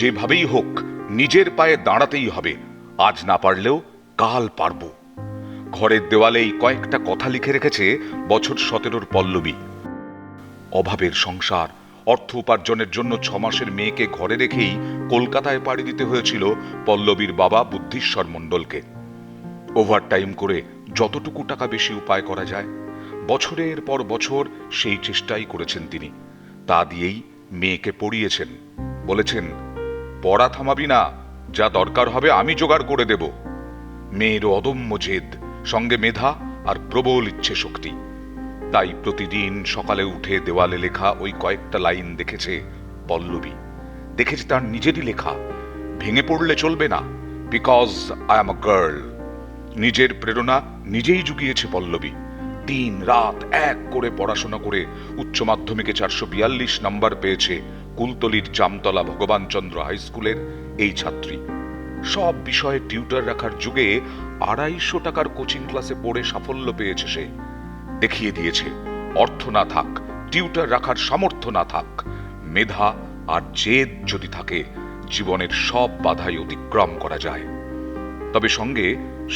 যেভাবেই হোক নিজের পায়ে দাঁড়াতেই হবে, আজ না পারলেও কাল পারব। ঘরের দেওয়ালেই কয়েকটা কথা লিখে রেখেছে বছর 17 পল্লবী। অভাবের সংসার, অর্থ উপার্জনের জন্য 6 মাসের মেয়েকে ঘরে রেখেই কলকাতায় পাড়ি দিতে হয়েছিল পল্লবীর বাবা বুদ্ধিশ্বর মণ্ডলকে। ওভারটাইম করে যতটুকু টাকা বেশি উপায় করা যায়, বছরের পর বছর সেই চেষ্টাই করেছেন তিনি। তা দিয়েই মেয়েকে পড়িয়েছেন। বলেছেন, পড়া থামাবি না, যা দরকার হবে আমি জোগাড় করে দেব। মেয়ের অদম্য জেদ, সঙ্গে মেধা আর প্রবল ইচ্ছে শক্তি। তাই প্রতিদিন সকালে উঠে দেওয়ালে লেখা ওই কয়েকটা লাইন দেখেছে পল্লবী। দেখেছে তার নিজেরই লেখা, ভেঙে পড়লে চলবে না, because I am a girl. নিজের প্রেরণা নিজেই জুগিয়েছে পল্লবী। দিন রাত এক করে পড়াশোনা করে উচ্চ মাধ্যমিকে 442 নম্বর পেয়েছে কুলতলির জামতলা ভগবানচন্দ্র হাই স্কুলের এই ছাত্রী। সব বিষয়ে টিউটর রাখার যুগে 250 টাকার কোচিং ক্লাসে পড়ে সাফল্য পেয়েছে সে। দেখিয়ে দিয়েছে অর্থ না থাক, টিউটর রাখার সামর্থ্য না থাক, মেধা আর জেদ যদি থাকে, জীবনের সব বাধাই অতিক্রম করা যায়। তবে সঙ্গে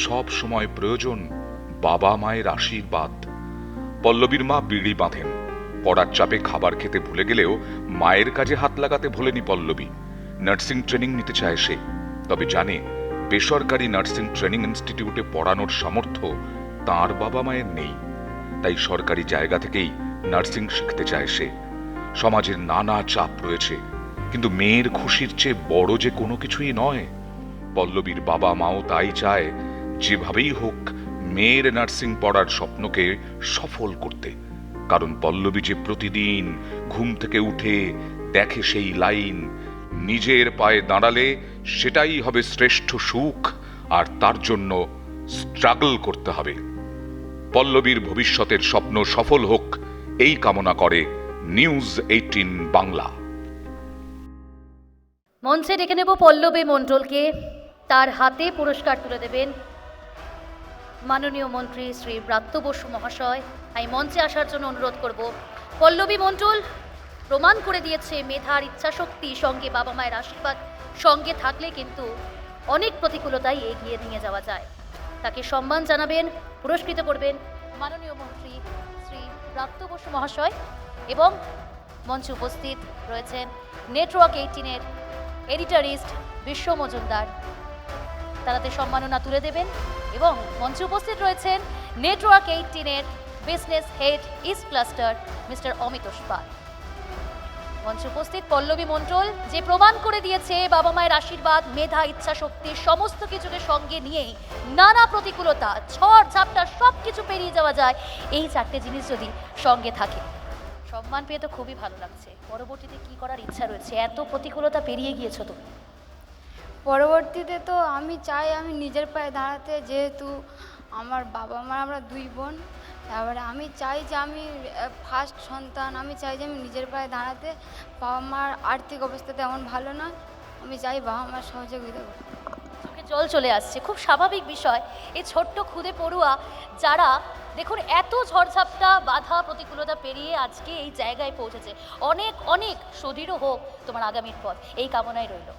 সব সময় প্রয়োজন বাবা মায়ের আশীর্বাদ। পল্লবীর মা বিড়ি বাঁধেন। পড়ার চাপে খাবার খেতে ভুলে গেলেও মায়ের কাজে হাত লাগাতে ভোলেনি পল্লবী। নার্সিং ট্রেনিং নিতে চায় সে, তবে জানে বেসরকারি নার্সিং ট্রেনিং ইনস্টিটিউটে পড়ানোর সামর্থ্য তার বাবা মায়ের নেই। তাই সরকারি জায়গা থেকেই নার্সিং শিখতে চায় সে। সমাজের নানা চাপ রয়েছে, কিন্তু মেয়ের খুশির চেয়ে বড় যে কোনো কিছুই নয়। পল্লবীর বাবা মাও তাই চায় যেভাবেই হোক মেয়ের নার্সিং পড়ার স্বপ্নকে সফল করতে। কারণ পল্লবী যে প্রতিদিন ঘুম থেকে উঠে দেখে সেই লাইন, নিজের পায়ে দাঁড়ালে সেটাই হবে শ্রেষ্ঠ সুখ, আর তার জন্য স্ট্রাগল করতে হবে। পল্লবীর ভবিষ্যতের স্বপ্ন সফল হোক, এই কামনা করে নিউজ 18 বাংলা। মঞ্চে ডেকে নেব পল্লবী মণ্ডলকে। তার হাতে পুরস্কার তুলে দেবেন মাননীয় মন্ত্রী শ্রী ব্রাত্য বসু মহাশয়। আমি মঞ্চে আসার জন্য অনুরোধ করব। পল্লবী মণ্ডল প্রমাণ করে দিয়েছে মেধার ইচ্ছাশক্তি, সঙ্গে বাবা মায়ের আশীর্বাদ সঙ্গে থাকলে কিন্তু অনেক প্রতিকূলতাই এগিয়ে নিয়ে যাওয়া যায়। তাকে সম্মান জানাবেন, পুরস্কৃত করবেন মাননীয় মন্ত্রী শ্রী ব্রাত্য বসু মহাশয়। এবং মঞ্চে উপস্থিত রয়েছেন নেটওয়ার্ক 18-এর এডিটরিস্ট বিশ্ব মজুমদার, তারাতে সম্মাননা তুলে দেবেন। এবং মঞ্চে উপস্থিত রয়েছেন নেটওয়ার্ক 18-এর business head east cluster mister Amit Pal. মঞ্চে উপস্থিত পল্লবী মণ্ডল, যে প্রমাণ করে দিয়েছে বাবা মায়ের আশীর্বাদ, মেধা, ইচ্ছা শক্তি সমস্ত কিছুকে সঙ্গে নিয়েই নানা প্রতিকূলতা, ঝড় ঝাপটা সব কিছু পেরিয়ে যাওয়া যায় এই 4টে জিনিস যদি সঙ্গে থাকে। সম্মান পেয়ে তো খুবই ভালো লাগছে। পরবর্তীতে কি করার ইচ্ছা রয়েছে? এত প্রতিকূলতা পেরিয়ে গিয়েছো তুমি। পরবর্তীতে তো আমি চাই আমি নিজের পায়ে দাঁড়াতে, যেহেতু আমার বাবা মা, আমরা 2 বোন। তারপরে আমি চাই যে আমি ফার্স্ট সন্তান, আমি চাই যে আমি নিজের পায়ে দাঁড়াতে। বাবা মার আর্থিক অবস্থা তেমন ভালো না, আমি চাই বাবা মার সহযোগিতা করতে। চোখে জল চলে আসছে, খুব স্বাভাবিক বিষয়। এই ছোট্ট খুদে পড়ুয়া যারা দেখুন এত ঝড়ঝাপটা, বাধা, প্রতিকূলতা পেরিয়ে আজকে এই জায়গায় পৌঁছেছে। অনেক অনেক সুদৃঢ় হোক তোমার আগামীর পথ, এই কামনাই রইল।